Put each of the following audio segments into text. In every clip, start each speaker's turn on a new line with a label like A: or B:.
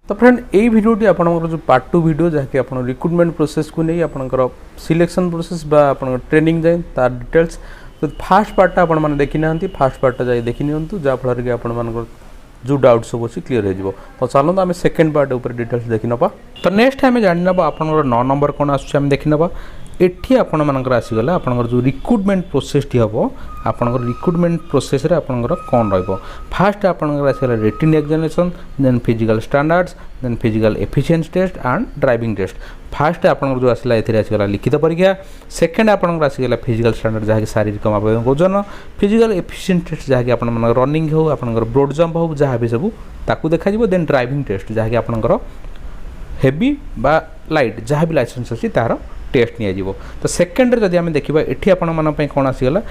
A: तो फ्रेंड यही भिडियोटी आपंकर जो पार्ट 2 वीडियो जहाँकि आप रिक्रुटमेंट प्रोसेस को नहीं आपंकर सिलेक्शन प्रोसेस बा आप ट्रेनिंग जाए तार डिटेल्स तो फास्ट पार्टा आपने देखी ना फास्ट पार्टा जाए देखी नि जहाँफल कि आप जो डाउट सब अच्छी क्लीयर हो तो चलते आम सेकेंड पार्ट ऊपर डिटेल्स देखी ना तो नेक्स्ट आम जानी ना आप 9 नंबर कौन आस देखी ना एठी आपण मानकर आसीगला आपनकर जो रिक्रुटमेंट प्रोसेस टी हबो आपनकर रिक्रुटमेंट प्रोसेस रे आपनकर कोन रहइबो फास्ट आपनकर आसीगला written examination then physical standards then physical efficiency test and driving test first आपनकर जो आसीला एथिरे आसीगला लिखित परीक्षा सेकंड आपनकर आसीगला फिजिकल स्टैंडर्ड जहा कि शारीरिक मापदंड ओजन फिजिकल एफिशिएंसी टेस्ट जहा कि आपण मानकर रनिंग हो आपनकर ब्रॉड जंप हो जहा भी सब ताकू देखा जिवो देन ड्राइविंग टेस्ट जहा कि आपनकर हेवी बा लाइट जहा भी लाइसेंस अछि तार टेस्ट नियाजिवो तो सेकेंड जदि आम देखा एठी आपण मानक कौन आसीगला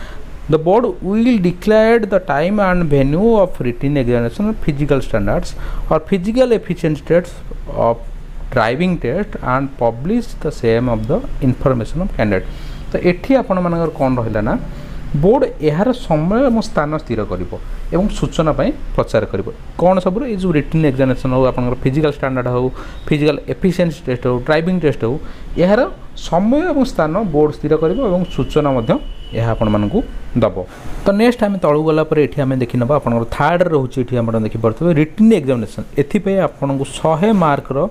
A: the board will declare the time and venue of written examination physical standards or physical efficiency test of driving test and publish the same of the information of candidate तो एठी आपण मानकर कौन रहिला ना बोर्ड यार समय और स्थान स्थिर कर सूचना प्रचार कर कौन सब ये जो रिटन एग्जामिनेशन हो आप फिजिकल स्टैंडर्ड हो फिजिकल एफिशिएंसी टेस्ट हो ड्राइविंग टेस्ट हो यार समय और स्थान बोर्ड स्थिर कर सूचना आपण दब तो नेक्स्ट आम तलू गलापर ये आम देखी ना आप थार्ड रोचे देखिपे रिटन एग्जामिनेशन एपाई आपको 100 मार्कर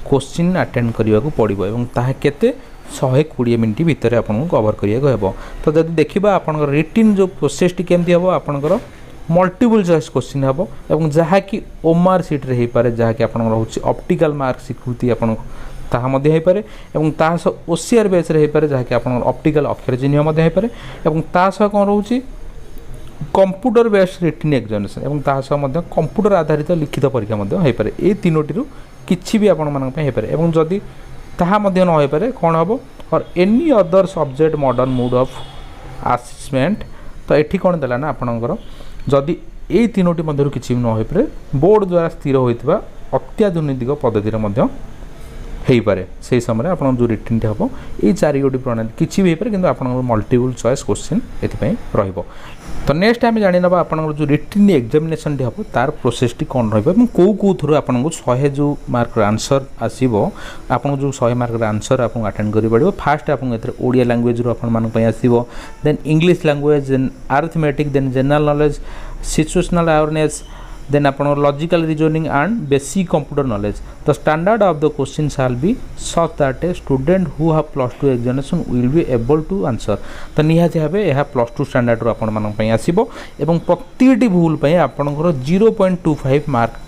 A: क्वेश्चन अटेंड करने को पड़ो और केते 120 मिनट भितर आपको कवर करा तो जब देखा आप रिटन जो प्रोसेस टी केमती हम आपंकर मल्टीपल चॉइस क्वेश्चन हम और जहाँकि ओमार सीट्रे हो पाए जहाँकि आप ऑप्टिकल मार्क स्वीकृति आपरे और ओसीआर बेस हो पाए जहाँकि आप ऑप्टिकल अक्षर चिन्ह हो पाए कौन रोचे कंप्यूटर बेस्ड रिटन एग्जामिनेशन और कंप्यूटर आधारित लिखित परीक्षा हो पाए ये तीनोटी किसी भी आपरे और जदि ताहा मध्य न हो पारे कौन हम और any other subject modern mode of assessment तो ये कौन देला ना आपणकर जदि ये तीनोटी मध्य किसी न हो पारे बोर्ड द्वारा स्थिर होता अत्याधुनिक पद्धति हो पारे से समय आप जो रिटन हम ये 4 प्रणाली किसी भी हो पारे कि आप मल्टीपल चॉइस क्वेश्चन ये रहिबो तो नेक्स्ट आम जानी ना आप जो रिटन एग्जामिनेशन टी हम तार प्रोसेस टी कौन रौ थ्रू आपको 100 जो मार्क आंसर आसो आप जो 100 मार्क आंसर आपको अटेंड कर पड़ो फास्ट आपको ओडिया लैंग्वेज आसो then English language then arithmetic then general knowledge situational awareness then आप logical reasoning and basic computer knowledge the standard of the question shall be such that a student who have +2 examination will be able to answer तो निहाती भाव यह +2 standard आपण आसो और प्रति भूल आपंकर 0.25 मार्क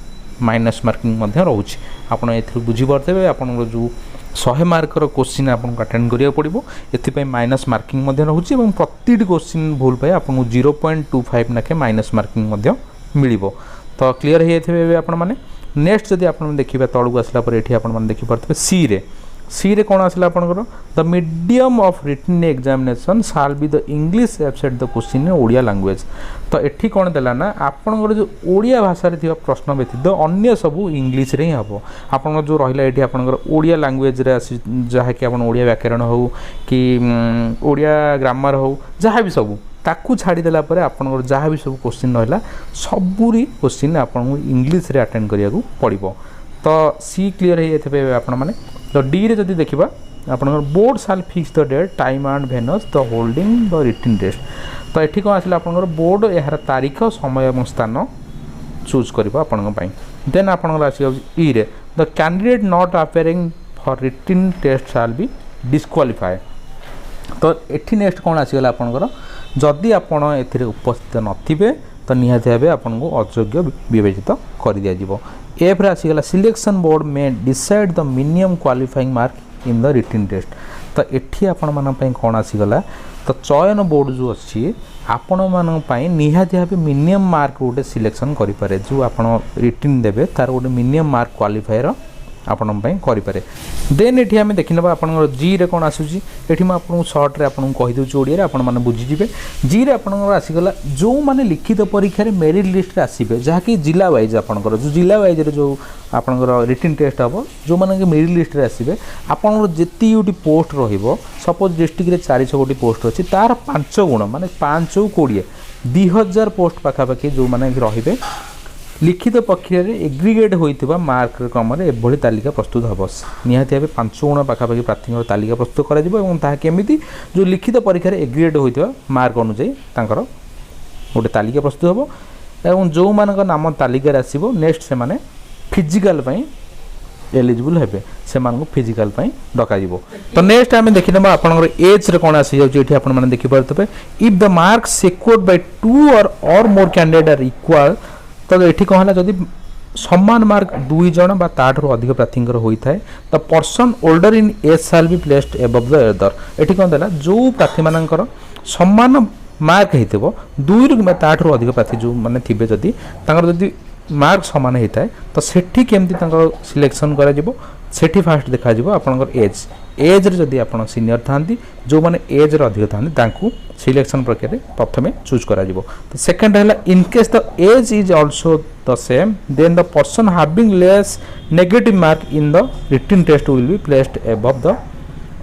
A: माइनस मार्किंग रोचे आप बुझीपे आप जो 100 मार्कर क्वेश्चन आपको अटेंड करा पड़ो ये माइनस मार्किंग रोचे और प्रति क्वेश्चन भूल पाए आपको 0.25 नाखे माइनस मार्किंग मिल तो क्लीयर हो आपण मैंने नेक्स्ट जदि आप देखिए तलू आसला ये आप देखिपे सी रे कौन आसला आपंकर the medium of written examination shall be the English except the question in Odia language तो ये कौन देला ना आपंकर जो ओडिया भाषा प्रश्न व्यतीत अन्य सब इंग्लिश रे ही हम आप जो रहा ये आपंकर ओडिया लैंग्वेज रे जहाँकि आप ओडिया व्याकरण हो कि ओडिया ग्रामर हो जहाँ भी सब ताकू छाड़देला आपंकर जहाँ भी सब क्वेश्चन रहा सबूरी क्वेश्चन आपको इंग्लिश रे अटेंड करा पड़ो तो सी क्लीयर हो आपण मैंने तो डी रे जदि देखा आपंकर board shall fix the date time and venues the holding the written test तो ये कौन आसला आपंकर बोर्ड यार तारीख समय और स्थान चूज कर देन आपंकर आस ई रे the candidate not appearing for written test shall be disqualify तो ये नेक्स्ट कौन आसगला आपंकर जदि आपण ए उपस्थित नथिबे तो निहाती भाव आपको अयोग्य विवेचित कर दिया एफ आसीगला सिलेक्शन बोर्ड में decide the minimum qualifying mark in the written test तो ये आपण कौन आसीगला तो चयन बोर्ड जो अच्छी आपण मानी निहाती भाव मिनिमम मार्क गोटे सिलेक्शन करें जो आप रिटन देवे तार गोटे मिनिमम मार्क क्वालिफायर आपण करें देन ये आम देखी ना आप जी रे कौन आसूँ ये मुझे सर्ट्रे आपको कहीदे ओडिया आपने बुझीजे जी रे आपंकर आसीगला जो मैंने लिखित परीक्षा मेरिट लिस्ट आसवे जहाँकि जिला वाइज आपंकर जो जिला वाइज जो आपंकर रिटन टेस्ट हम जो मैंने मेरिट लिस्ट आसवे आपंकर जिते गोटी पोस्ट रपोज डिस्ट्रिक्ट 400 गोटी पोस्ट अच्छी तार 5 गुण माने 5 20 2000 पोस्ट पाखापाखि जो मैंने रे लिखित प्रक्रिया एग्रिगेट होता मार्क क्रम एभली तालिका प्रस्तुत हम निहाती भाव 5 गुण पाखापाखि प्रार्थी तालिका प्रस्तुत करमी जो लिखित परीक्षा एग्रिगेट होता मार्क अनुजाई गोटे तालिका प्रस्तुत हम जो मान नाम तालिकार आसो नेक्स्ट से माने फिजिकल एलिजिबल हेबे से फिजिकल डक तो नेक्स्ट आम देखने आपंकर एज रे कौन आसी जाऊँगी आप देखी पारे if the mark secured by 2 or more candidate are equal तो ये कौन है जदि समान मार्क 2 जन बा ताठू अधिक प्रार्थी होता है the person older in age shall be placed above the other ये कौन देला जो प्रार्थी मानकर समान मार्क होता 2 रु ताठू अधिक प्रार्थी जो मैंने थे जदि जदि मार्क सामान होता है तो सेठी केमती सिलेक्शन करा फास्ट देखा आपंकर एज एज रे जदि आप सीनियर था जो मैंने एज रे अधिक था सिलेक्शन प्रक्रिया प्रथम चूज करा तो सेकंड है in case the age is also the same then the person having less negative mark in the written test will be placed above the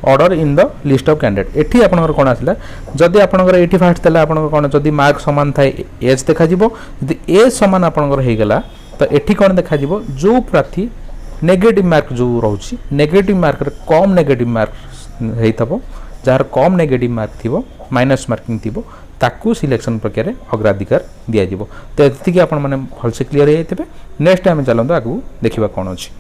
A: order in the list of candidate एठी आपनकर कोन आसिला जदि आपनकर एठी fast तले आपनकर कोन जदि mark समान थाए एज देखा जिवो जदि एज समान आपनकर हे गेला तो एठी कोन देखा जिवो जो प्रार्थी नेगेटिव मार्क जो रहउची नेगेटिव मार्क रे कम नेगेटिव मार्क हेइतबो जार कम नेगेटिव मार्क थिबो माइनस मार्किंग थिबो ताकू सिलेक्शन प्रक्रिया रे अग्राधिकार दिया जिवो तो एति कि आपन माने भल से क्लियर हेइतबे नेक्स्ट टाइम चलंतो आगु देखिबा कोन अछि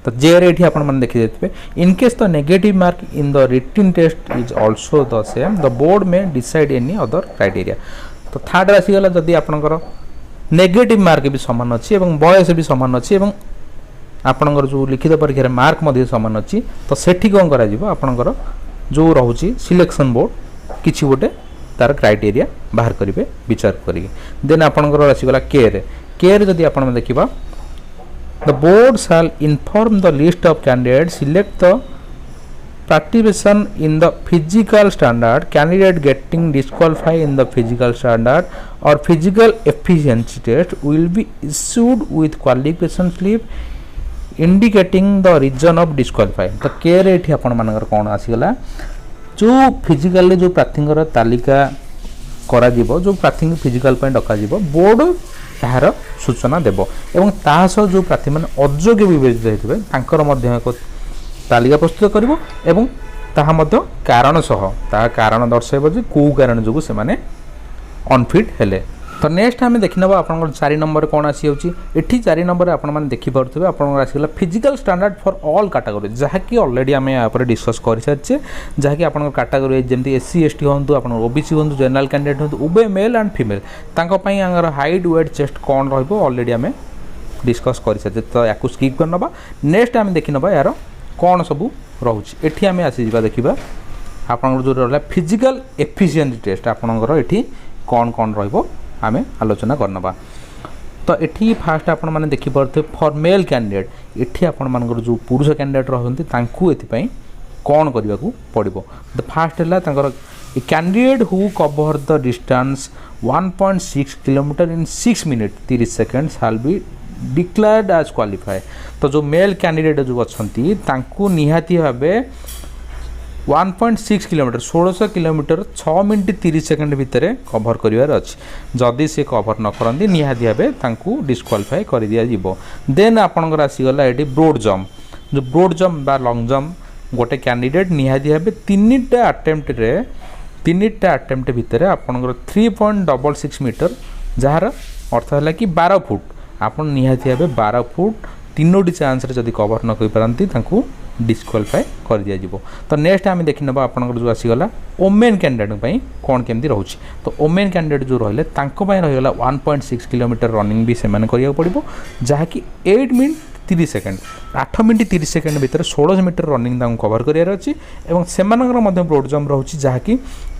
A: तो जे रे एठी आपण मन देखि देते in case the negative mark in the written test is also the same the board में डिसाइड एनी अदर क्राइटेरिया तो थर्ड राशि गला जदि आपनकर नेगेटिव मार्क भी समान अछि एवं बयस भी समान अछि एवं आपनकर जो लिखित परीक्षा रे मार्क मध्ये समान अछि तो सेठी कोन करा जिवो आपनकर जो रहउची सिलेक्शन बोर्ड किछि गोटे तार क्राइटेरिया बाहर करिवे विचार करिवे देन आपनकर राशि गला के रे जदि आपण देखिबा the board shall inform the list of candidates select the participation in the physical standard candidate getting disqualified in the physical standard or physical efficiency test will be issued with qualification slip indicating the reason of disqualified तो के रे एठी आपण मानकर कोन आसी गला जो physical जो प्रार्थींकर तालिका करा जिवो जो प्रार्थी फिजिकल पय डका जिवो बोर्ड तार सूचना देव एवं तासह जो प्रार्थी मैंने अयोग्य विवेचित होते एक तालिका प्रस्तुत करिवो एवं ताहा मध्य कारण सह ता कारण दर्शाइबो जे को कारण जो से माने अनफिट हेले तो नेक्स्ट आम देखने आप 4 नंबर कौन आसी एठी 4 नंबर आप देखिपे आप आसगला physical standard for all category जहाँकि ऑलरेडी आम यहाँ डिस्कस कर सारी जहाँकि आप कैटेगरी जमी एससी एसटी हूँ आप ओबीसी हूँ जनरल कैंडिडेट हूँ उभय मेल एंड फीमेल तांकर हाइट वेट चेस्ट कौन ऑलरेडी आम डिस्कस कर सारी तो या स्किप कर ना नेक्स्ट आम देखी ना यार कौन सब रोचे आम आसी देखा आप जो रहा फिजिकल एफिशिएंसी टेस्ट आपंकर ये कौन कौन रो आमे आलोचना करनबा तो एठी फास्ट आपण माने देखि परथे फॉर मेल कैंडिडेट एठी आपण मानकर जो पुरुष कैंडिडेट रहंती तांकू एथि पई कोन करिवा को पड़िबो द फास्ट हला तांकर a candidate who cover the distance 1.6 kilometre in 6 minute 30 second shall be declared as qualify तो जो मेल कैंडिडेट जो अछंती तांकू निहाती भाबे 1.6 किलोमीटर 1600 किलोमीटर 6 मिनट 30 सेकंड भितर कभर करिवार अछि जदि से कभर न करंती निहाती भाबे तांकू डिस्क्वालिफाई कर दिया जिवो देन आपनकर आसी गला एटी ब्रॉड जंप जो ब्रॉड जंप बा लॉन्ग जंप गोटे कैंडिडेट निहाती भाबे 3टा अटेम्प्ट भितर आपनकर 3.66 मीटर जार अर्थ है कि 12 फुट आपन निहाती भाबे 12 फुट 3टी चांस रे जदि कवर न करि पारंती तांकू डिस्क्वालिफाई कर दिया जिवो तो नेक्स्ट आम देखि नबा आपनकर जो आसीगला ओमेन कैंडिडेट पई कोन केमती रहउची तो ओमेन कैंडिडेट जो रहले तांको पई रहिगला 1.6 किलोमीटर रनिंग भी से माने करिया पड़िबो जहा कि 8 मिनट 30 सेकंड 8 मिनट 30 सेकंड भीतर 16 मीटर रनिंग तांको कवर करिया अछि एवं सेमानकर मध्ये ब्रॉड जंप रहउची जहा कि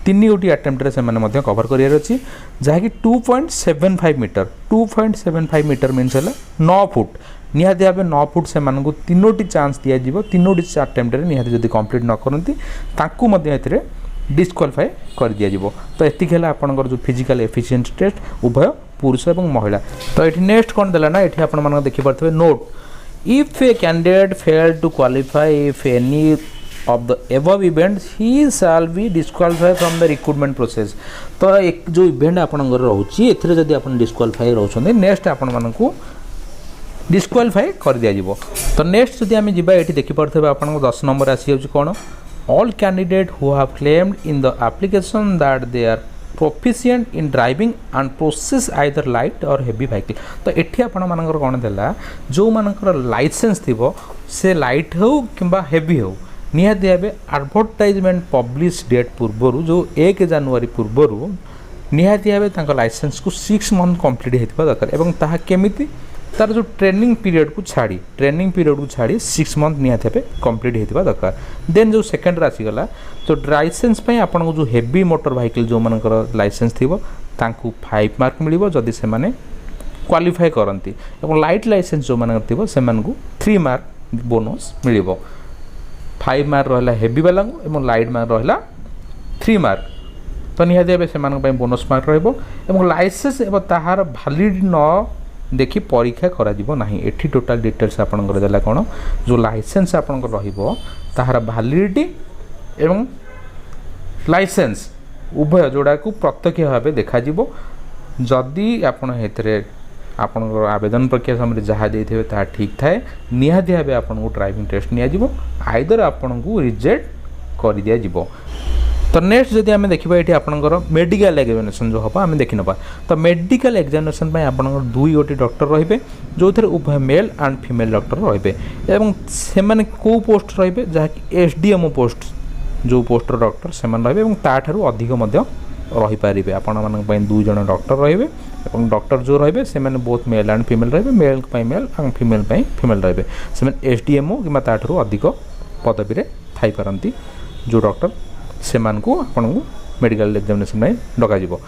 A: 3 गोटी अटेम्प्ट रे से माने मध्ये कवर करिया अछि जहा कि 2.75 मीटर 2.75 मीटर मींस हला 9 फुट निहाती भाव 9 फुट से मानू 3टी चांस दि जाव 3टी अटेम्प्ट निहाती जदि कंप्लीट न करती ताकू मध्य डिस्क्वालिफाई कर दिया जिवो तो एतिक है आपनकर जो फिजिकल एफिशिएंसी टेस्ट उभय पुरुष और महिला तो ये नेक्स्ट कौन देला ना ये आप देखी पारे note if a candidate fail to qualify if any
B: of the above event he shall be disqualified from the recruitment process। तो एक जो इवेंट आपनकर रहउची एथिरे जदि आपन डिस्क्वालिफाई रहउछन नेक्स्ट आपन मानकू डिस्क्वालिफाई कर दिया जिवो। तो नेक्स्ट जदि आमे जिबा एठी देखि परथबे आपन 10 नंबर आसी जाउची कोन all candidate who have claimed in the application that they are proficient in driving and possess either light or heavy vehicle। तो एठी आपण मानकर कोन देला जो मानकर लाइसेंस थिबो से लाइट हो किंबा हेवी हो निहाती भावे एडवर्टाइजमेंट पब्लिश डेट पूर्वर जो 1 जनवरी पूर्वर निहाती भावे तांको लाइसेंस को 6 मंथ कंप्लीट हेतिबा दरकार एवं ताहा केमिति तार जो ट्रेनिंग पीरियड को छाड़ी 6 मंथ निहाती भावे कंप्लीट हेतिबा दरकार। देन जो सेकंड राशि गला तो लाइसेंस पई आपन को जो हेवी मोटर व्हीकल जो मानकर लाइसेंस थिबो तांको 5 मार्क मिलिबो जदि से माने क्वालिफाई करंती एवं लाइट लाइसेंस जो मानकर थिबो से मान को 3 मार्क बोनस मिलिबो। 5 मार्क रहा हेवी वाला एवं लाइट मार्क रहा 3 मार्क तो निहाती भावे से मानक पई बोनस मार्क रहबो एवं लाइसेंस एवं ताहार वैलिड न देखि परीक्षा करा जिवो नाही। एठी टोटल डिटेल्स आपनकर देला कोन जो लाइसेंस आपनकर रहिबो ताहार वैलिडिटी एवं लाइसेंस उभय जोड़ा को प्रत्यक्ष भाव देखा जिवो जदि आपण हेतरे आपनकर आवेदन प्रक्रिया समय जहाँ देते ता ठीक थाए निहाती भावे आपन को ड्राइविंग टेस्ट निया जिवो आइदर आपन को रिजेक्ट कर दिया जिवो। तो नेक्स्ट जदि आमे देखिबा एठी आपनकर मेडिकल एग्जामिनेशन जो हबा आमे देखि नबा। तो मेडिकल एग्जामिनेशन पय आपनकर 2 गोटी डॉक्टर रहिबे जो थरे उभय मेल एंड फीमेल डॉक्टर रहिबे एवं से माने को पोस्ट रहिबे जहा कि एसडीएमओ पोस्ट जो पोस्टर डॉक्टर से मान रहिबे एवं ताठारु अधिक मध्य रहि पारिबे। आपण मानक पय 2 जण डॉक्टर रहिबे एवं डॉक्टर जो रहिबे से माने बोथ मेल एंड फीमेल रहिबे मेल पय मेल एवं फीमेल पय फीमेल रहिबे से माने एसडीएमओ किबा ताठारु अधिक पदवी रे थाई पारंती जो डॉक्टर से मान को आपन को मेडिकल एग्जामिनेशन में डका जिवो।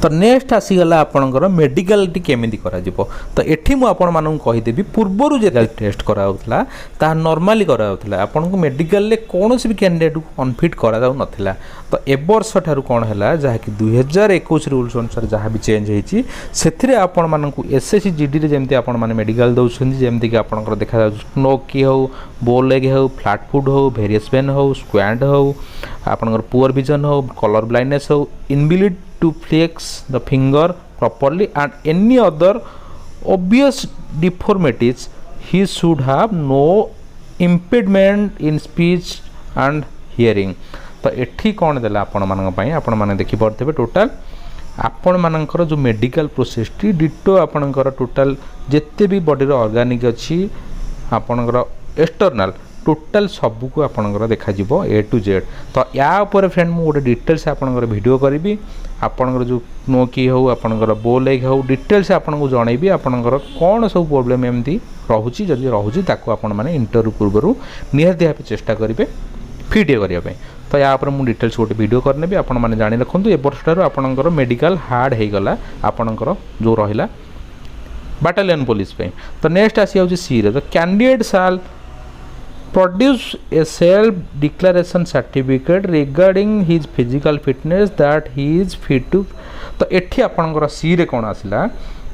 B: तो नेक्स्ट आसीगला आपणकर मेडिकल टी केमिति करा जिवो। तो एठी मु आपण मानन कहि देबी पूर्वरु जे टेस्ट करा होतला ता नॉर्मली करा होतला आपण को मेडिकल ले कोनोसी भी कैंडिडेट को अनफिट करा जाउ नथिला। तो ए वर्ष ठारु कोन हला जहा कि 2021 रूल्स अनुसार जहा भी चेंज हेची सेथिरे आपण मानन को एसएससी जीडी रे जेमति आपण माने मेडिकल दउछन जेमति कि आपणकर देखा जाउ स्नो की हो बोल लेग हो फ्लैट फुट हो वेरियस पेन हो स्क्वाड हो आपणकर पुअर विजन हो कलर ब्लाइंडनेस हो inability to flex the finger properly and any other obvious deformities he should have no impediment in speech and hearing। तो एठी कौन देला आपण मानक पई आपण माने देखि परथबे टोटल आपण मानकर जो मेडिकल प्रोसेस टी डिटो आपणकर टोटल जेते भी बॉडी रो ऑर्गेनिक अछि आपणकर एक्सटर्नल टोटल सबू को आपणकर देखा जिवो ए टू जेड। तो या ऊपर फ्रेंड मु गोटे डिटेल्स आपणकर वीडियो करिवि आपणकर जो नो की हो आपणकर बोल लेग हो डिटेल्स आपनको जणैबि आपणकर कोन सब प्रॉब्लम एमती रहउची जदि रहउची ताको आपण माने इंटरव्यू पूर्वरु निहाती भाबे चेष्टा करिवे फिट करिया पे। तो या ऊपर मु डिटेल्स गोटे वीडियो करनेबि आपण माने जानि रखंतु ए वर्षटारो आपणकर मेडिकल हार्ड हे गला आपणकर जो रहिला बटालियन पुलिस पे। तो नेक्स्ट आसी आउची सी रे। तो candidate shall produce a self declaration certificate regarding his physical fitness that he is fit to। तो एठी आपनकर सी रे कोन आसिला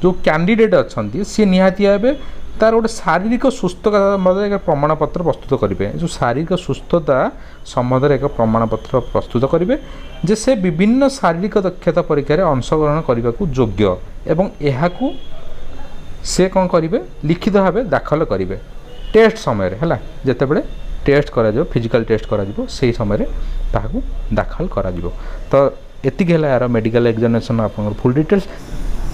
B: जो कैंडिडेट अछंती सी निहाती भाबे तार गोटे शारीरिक सुस्थता सम्बन्ध एक प्रमाण पत्र प्रस्तुत करेंगे जो शारीरिक सुस्थता सम्बन्ध एक प्रमाण पत्र प्रस्तुत करेंगे जे से विभिन्न शारीरिक दक्षता परीक्षा अंशग्रहण करने को योग्य एवं यह से कौन करेंगे लिखित भाव दाखल करेंगे टेस्ट समय है जिते बड़े टेस्ट करा फिजिकल टेस्ट करा से समय ताकू दाखल करा तो एति यार मेडिकल एग्जामिनेशन आप फुल डिटेल्स।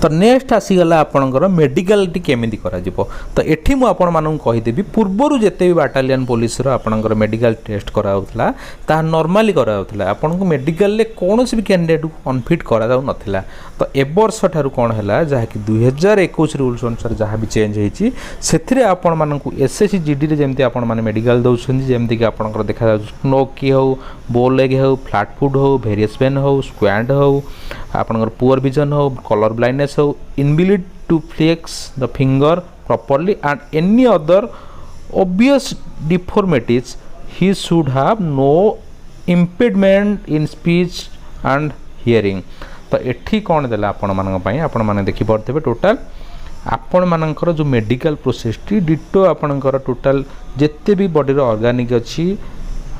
B: तो नेक्स्ट आसीगला आपणकर मेडिकल टी केमिति करा जिवो। तो एठी मु आपण मानन कहि देबी पूर्वरु जेते भी बटालियन पुलिस रो आपणकर मेडिकल टेस्ट करा होतला ता नॉर्मली करा होतला आपण को मेडिकल ले कोनोसी भी कैंडिडेट को अनफिट करा जाउ नथिला। तो ए वर्ष ठारु कोन हला जहा कि 2021 रूल्स अनुसार जहा भी चेंज हेची सेथिरे आपण मानन को एसएससी जीडी रे जेमति आपण माने मेडिकल दउछन जेमति कि आपणकर देखा जाउ स्नो की हो बोल लेग हो फ्लैट फुट हो वेरियस पेन हो स्क्वाड हो आपणकर पुअर विजन हो कलर ब्लाइंडनेस हो inability to flex the finger properly and any other obvious deformities he should have no impediment in speech and hearing। तो एठी कौन देला आपण मानक पई आपण माने देखि परथबे टोटल आपण मानकर जो मेडिकल प्रोसेस टी डिटो आपणकर टोटल जेते भी बॉडी रो ऑर्गेनिक अछि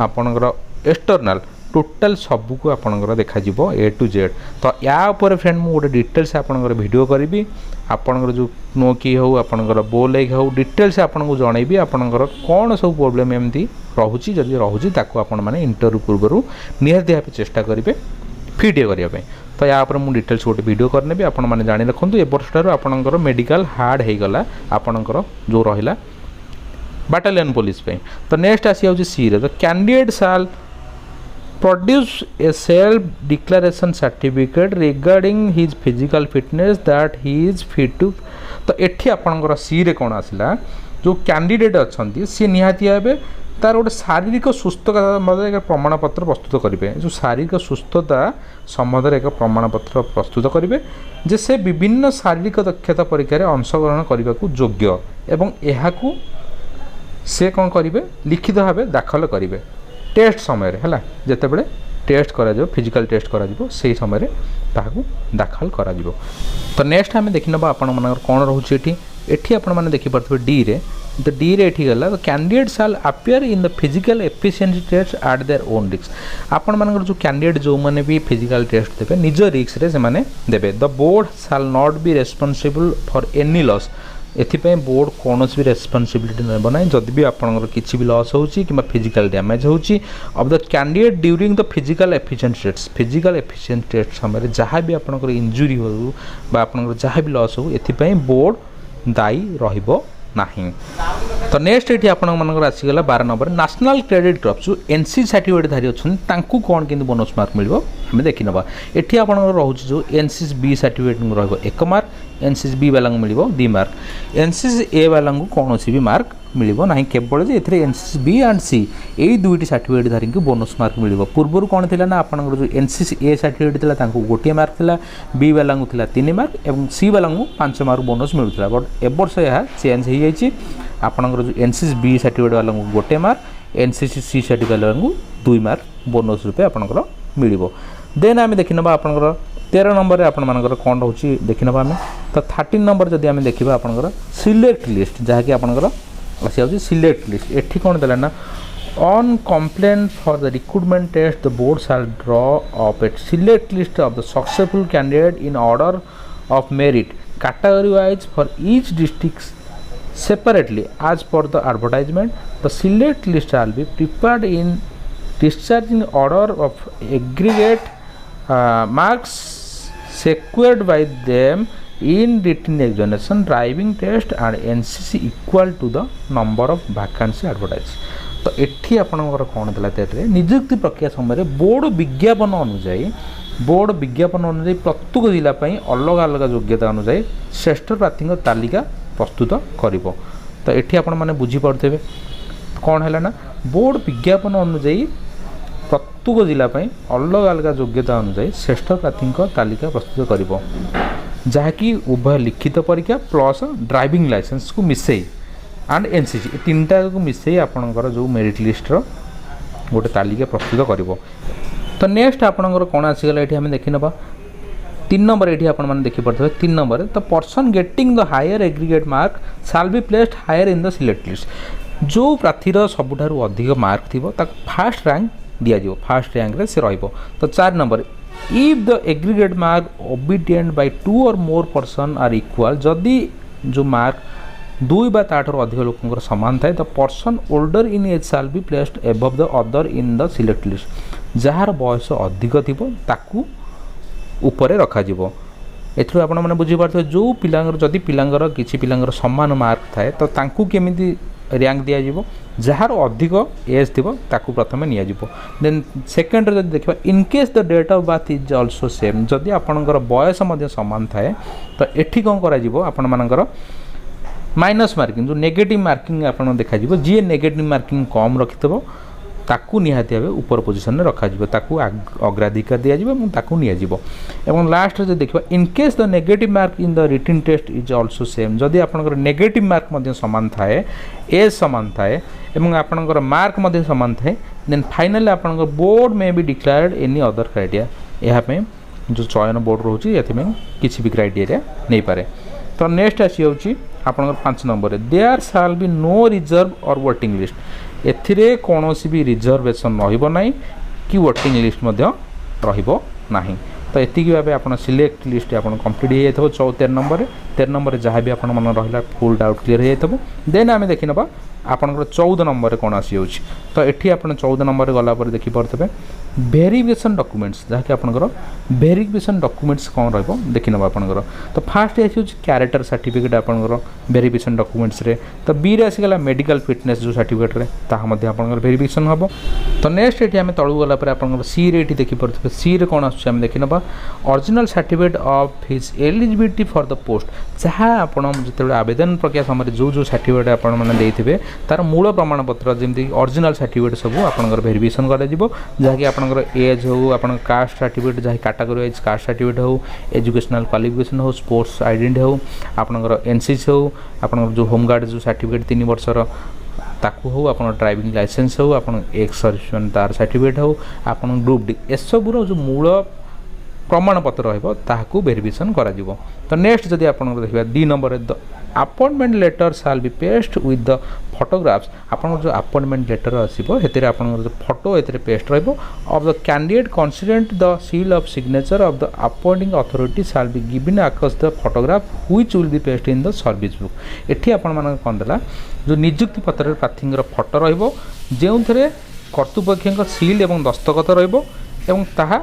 B: आपणकर एक्सटर्नाल टोटाल सबू को आपणकर देखा ए टू जेड। तो या ऊपर फ्रेंड मु गोटे डिटेल्स आपणकर वीडियो करी आपणकर जो नो की हो आपणकर बो लेग हो डिटेल्स आपको जनइबी आपणकर कौन सब प्रोब्लेम एमती रोचे जदि रोचे ताको आपण माने इंटरव्यू पूर्व निहाती भाव चेष्टा करेंगे फिट करने। तो या मुझे डिटेल्स गोटे वीडियो करने आपण मैंने जाणी रखुँ ए वर्ष आपणकर मेडिकल हार्ड होगला आपणकर जो रहा बाटालियन पुलिस पे। तो नेक्स्ट आसी जाऊँ सी रे। तो candidate shall produce a self declaration certificate regarding his physical fitness that he is fit to. तो एठी आपणकर सी रे कौन आसला जो कैंडिडेट अच्छा सी निहाती भाव तार गोटे शारीरिक सुस्थता सम्बन्ध एक प्रमाणपत्र प्रस्तुत करेंगे। जो शारीरिक सुस्थता सम्बन्ध एक प्रमाणपत्र प्रस्तुत करेंगे जे से विभिन्न शारीरिक दक्षता परीक्षा अंशग्रहण करने को योग्य एवं यह से कौन करेंगे लिखित भाव दाखल करेंगे टेस्ट समय है जिते बड़े टेस्ट करा फिजिकल टेस्ट करा से समय दाखल करा। तो नेक्स्ट आम देखी ना आपण मान कौन रोचे एठी आपण मैंने देखिपे डी रे। तो डी रे एठी गला। तो candidate shall appear in the physical efficiency test at their own risk. आपण मानकर जो कैंडिडेट जो माने भी फिजिकल टेस्ट देबे निज रिस्क रे से माने देबे। The board shall not be responsible for any loss. एथिपाई बोर्ड कौन भी रेस्पोंसिबिलिटी नेब ना जदि भी आपंकर किसी भी लॉस होची कि फिजिकल डैमेज होची of the candidate during the physical efficiency test. Physical efficiency test समय जहाँ भी आपंकर इंजुरी हो बा आपंकर जहाँ भी लॉस हो एथिपाई बोर्ड दायी रहिबो नहीं। तो नेक्स्ट ये आपण मानकर आसीगला 12 नंबर नेशनल क्रेडिट क्रॉप जो एनसी सर्टिफिकेट धारी अच्छा तांकू कौन कि बोनस मार्क मिल आम देखी ना। ये आप रोचे जो एनसीसी बी सर्टिफिकेट रहा 1 मार्क एनसीसी बी वाला मिल 2 मार्क एनसीसी ए वाला कौन भी मार्क मिल ना केवल जे एनसीसी बी एंड सी यही दुईटी सर्टिफिकेट धारी वर्ष मार्क मिल। पूर्वर कौन थी ना आप जो एनसीसी ए सर्टिफिकेट था गोटे मार्क था बी वाला 3 मार्क और सी वाला 5 मार्क बोनस मिलूला। बट ए वर्ष यह चेंज हो जाए आपंकर जो एनसीसी बी सर्टिफिकेट वाला गोटे मार्क एनसीसी सी सर्टिफिकेट वाला 2 मार्क बोनस रूपे आपंकर मिल। देन आम देखी ना आपंकर 13 नंबर आपण मानकर कौन रोचे देखी ना आम। तो 13 नंबर जदि आम देखा आपंकर सिलेक्ट लिस्ट जहाँकि आपंकर आसी जाऊँ सिलेक्ट लिस्ट। एठी कौन देला ना on complaint for the recruitment test the board shall draw up a select list of the successful candidate in order of merit category wise for each district separately as per the advertisement. The select list shall be prepared in discharging order of aggregate marks secured by them in written examination driving test and NCC equal to the number of vacancy advertised. तो एठी आपणकर कौन देला तेरे नियुक्ति प्रक्रिया समय board विज्ञापन अनुसार प्रत्येक जिला अलग अलग योग्यता अनुसार श्रेष्ठ प्रार्थी तालिका प्रस्तुत करिवो। तो एठी आपण माने बुझी पड़ते कौन है ना बोर्ड विज्ञापन अनुसार प्रत्येक जिला अलग अलग योग्यता अनुसार श्रेष्ठ प्रार्थी तालिका प्रस्तुत करिवो जहाँकि उभय लिखित परीक्षा प्लस ड्राइविंग लाइसेंस को मिसई एंड एनसीसी तीनटा को मिसई आपणकर जो मेरिट लिस्टर गोटे तालिका प्रस्तुत करिवो। तो नेक्स्ट आपणकर कौन आसीगला ये आम देखी ना 3 नंबर ये आप देखी पड़ते 3 नंबर। तो person getting the higher aggregate mark shall be placed higher in the select list. जो प्रार्थीर सबुठारु अधिक मार्क थी फास्ट रैंक दिज्व फास्ट रैंक रे से रहिबो। तो 4 number if the aggregate mark obtained by 2 or more person are equal जदि जो मार्क 2 बा ताठर अधिक लोकंकर समान थाए the person older in age shall be placed above the other in the select list. जार बयस अधिक थी ताकू उपरे रखा जिवो। एथरो आपण माने बुझी पारथो जो पिलांगर जदि पिलांगर किछि पिलांगर समान मार्क थाए तो तांकू केमिति रैंक दिया जिवो जार अधिक एज थिबो ताकू प्रथमे निया जिवो। देन सेकंड रे जदि देखबा in case the date of birth is also same जदि आपणकर बयस मध्ये समान थाए तो एठी कोन करा जिवो आपण मानकर माइनस मार्किंग जो नेगेटिव मार्किंग आपण देखा जिवो जे नेगेटिव मार्किंग कम रखितबो ताकू निहाती भाव ऊपर पोजिशन में रखा ताकू अग्राधिकार दिया जिवो ताकू निया जिवो। एवं लास्ट रे देखिबा in case the negative mark in the written test is also same जदि आपनकर नेगेटिव मार्क मध्ये समान थाए एज समान थाए एवं आपनकर मार्क मध्ये समान थाए देन फाइनली आपनकर बोर्ड में भी डिक्लेयर्ड एनी अदर क्राइटेरिया यहाँ पे जो चयन बोर्ड रोची एथि किसी भी क्राइटेरिया नहीं पारे। तो नेक्स्ट आसी होची आपनकर 5 number there shall be no reserve or waiting list. एथिरे कौनसी भी रिजर्वेशन रहिबो नाही कि वेटिंग लिस्ट मध्य रहिबो नाही। तो एतिक भाव आप सिलेक्ट लिस्ट आप कंप्लीट हो 13 नंबर जहाँ भी आप रहा फुल डाउट क्लीयर हो देन आम देखी ना आपंकर 14 नंबर कौन आसी जाऊँ। तो ये आप 14 नंबर गलापर देखिपे भेरिफिकेशन डॉक्यूमेंट्स जहाँकि आपंकर भेरिफिकेशन डॉक्यूमेंट्स कौन रहा देखी ना आपंकर। तो फास्ट आसी कैरेक्टर सर्टिफिकेट आपंकर भेरिफिकेशन डॉक्यूमेंट्स रे। तो बी रे आसीगला मेडिकल फिटनेस जो सर्टिफिकेट रे ताहा मध्ये आपंकर भेरिफिकेशन हम। तो नेक्स्ट ये आम तलू गलापर आपंकर सी रे ये देखिपे सी रे कौन आम देखी ना original certificate of his eligibility for the post जहाँ आपड़ जो आवेदन प्रक्रिया समय जो जो सर्टिफिकेट आपने तार मूल प्रमाणपत्र जमी ओरिजिनल सर्टिफिकेट सब आपंकर भेरिफिकेशन करा आपंकर एज हो आप कास्ट सर्टिफिकेट जहाँ कैटेगरी वाइज कास्ट सर्टिफिकेट हो एजुकेशनल क्वालिफिकेशन हो स्पोर्ट्स आइडेंटिटी हो आपंकर एनसीसी हो आपंकर जो होमगार्ड जो सर्टिफिकेट 3 वर्षर ताकू हो आप ड्राइविंग लाइसेंस हो आप एक्स सर्विसमैन तार सर्टिफिकेट हो आप ग्रुप डी एसबूर जो मूल प्रमाणपत्र रहा भेरिफिकेशन करा। तो नेक्स्ट जदि आप देखा D number the appointment letter shall be paste with the photographs आपन जो अपॉइंटमेंट लेटर आसो हेतिर आपन जो फोटो एतिर पेस्ट रहिबो of the candidate considerant the seal of signature of the appointing authority shall be given across the photograph which will be paste in the service book. एठी आपन मान कोन देला जो नियुक्ति पत्र प्रार्थीर फोटो रहिबो जेउथरे कर्तृपक्षक सील एवं दस्तखत रहिबो एवं ताहा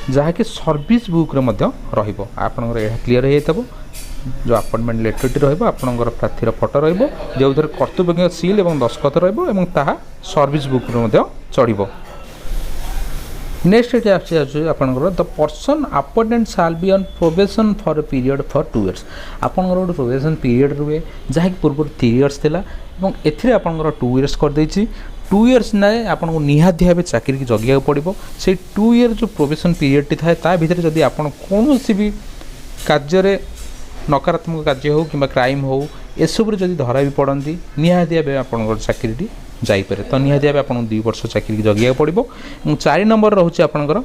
B: जहाँकि सर्विस बुक रे मध्य रहिबो आपनकर एहा क्लियर हेतबो जो अपॉइंटमेंट लेटरटी रहिबो आपनकर प्रार्थीर फोटो रहिबो जेउथरे कर्तृपक्ष सील एवं दस्तखत रहिबो एवं ताहा सर्विस बुक रे मध्य चढ़िबो। नेक्स्ट ये आछे आपनकर the person appointed shall be on probation for a period for 2 years आपनकर गोटे प्रोबेशन पीरियड रुए जहाँकि पूर्व 3 इयर्स थिला एवं एथिरे आपनकर 2 इयर्स कर देछि 2 इयर्स ना आपको निहाती भाव चाकरी की जगिया पड़ो से 2 इयर जो प्रोबेशन पीरियड टी थाए ता भितर जदि आपन कौन भी कार्य नकारात्मक कार्य हो कि क्राइम हो एसबू जदि धरा भी पड़ती निहाती भाव आप चाकरी जापे तो निहाती भाव आपको 2 वर्ष चाकरी की जगिया पड़ो। 4 नंबर रोचे आपंकर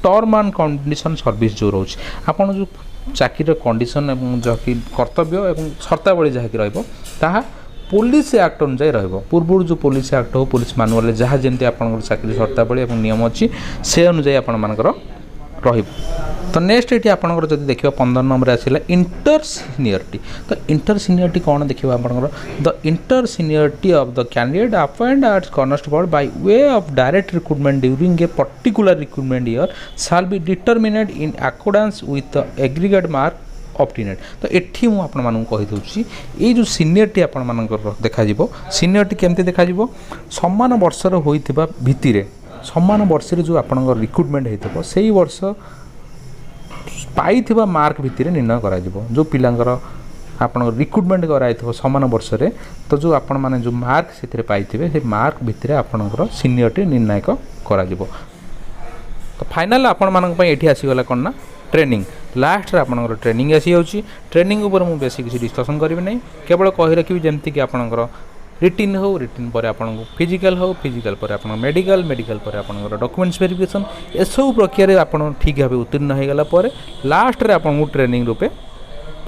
B: टर्म एंड कंडीशन सर्विस जो रोचे आपन जो चाकरी कंडीशन एवं जहाँकि कर्तव्य एवं शर्तावली जहाँकि रहा पुलिस एक्ट अनुसार रपूर्व जो पुलिस एक्ट हो पुलिस मानुआल जहाँ जमी आप चाकरी शर्तावली और नियम अच्छी से अनुसार आपर तो नेक्स्ट ये आपंकर जब देखा 15 नंबर आसला इंटर सीनियरिटी। तो इंटर सीनियरिटी कौन देखा आपंकर the inter seniority of the candidate appointed as constable by way of direct recruitment during a particular recruitment year shall be determined in accordance with the aggregate mark obtained. तो एठी मु आपण मानू कहि दउची ए जो सीनियरिटी आपण मानकर देखा जिवो सीनियरिटी केमते देखा जिवो समान वर्षर होइथिबा भितिरे समान वर्ष जो आपणकर रिक्रूटमेंट होइथबो सेही वर्ष पाइथिबा मार्क भितिरे निर्णय करा जिवो जो पिलांकर आपण रिक्रूटमेंट कराइथबो समान वर्ष रे तो जो आपण माने जो मार्क सेथिरे पाइथिबे से मार्क भितिरे आपणकर सीनियरिटी निर्णायक करा जिवो। तो फाइनल आपण मानक पय एठी आसी गला कोन ना ट्रेनिंग लास्ट आपंकर ट्रेनिंग आसी जाऊँगी ट्रेनिंग उपर मुझे बेसी किसी डिस्कसन करी नहीं केवल कही रखी जमती कि आपंकर रिटिन हो रिटिन पर आपको फिजिकल हो फिजिकल पर आप मेडिकल मेडिकल पर आपंकर डॉक्यूमेंट्स वेरिफिकेशन एसबू प्रक्रिया आप ठीक भाव उत्तीर्ण हो गला लास्ट रे आपको ट्रेनिंग रूपे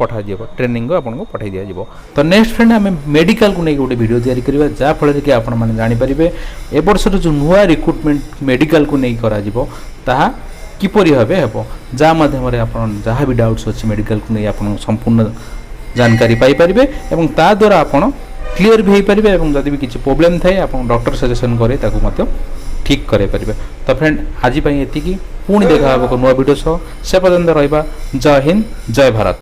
B: पठा दियो ट्रेनिंग को आपको पठाई दिया जिवो। तो नेक्स्ट फ्रेंड आम मेडिकल को नहीं गोटे वीडियो तैयारी करबा जहाँफल कि आपण माने जानि परिबे ए वर्षर जो नुआ रिक्रूटमेंट मेडिकल को नहीं करा जिवो ताहा किपरि भाबे हेबो जहाँ माध्यम आपण जहाँ भी डाउट्स अच्छे मेडिकल को नहीं आपण संपूर्ण जानकारी पाई परिबे एवं ता द्वारा आपण क्लियर भी पारे और जदि भी किसी प्रोब्लेम थाए आप डॉक्टर सजेशन करे ताकू मत ठीक करे पारे। तो फ्रेंड आज एतिकी पुणी देखा नुआ वीडियो सह से पर्यंत रहिबा। जय हिंद जय भारत।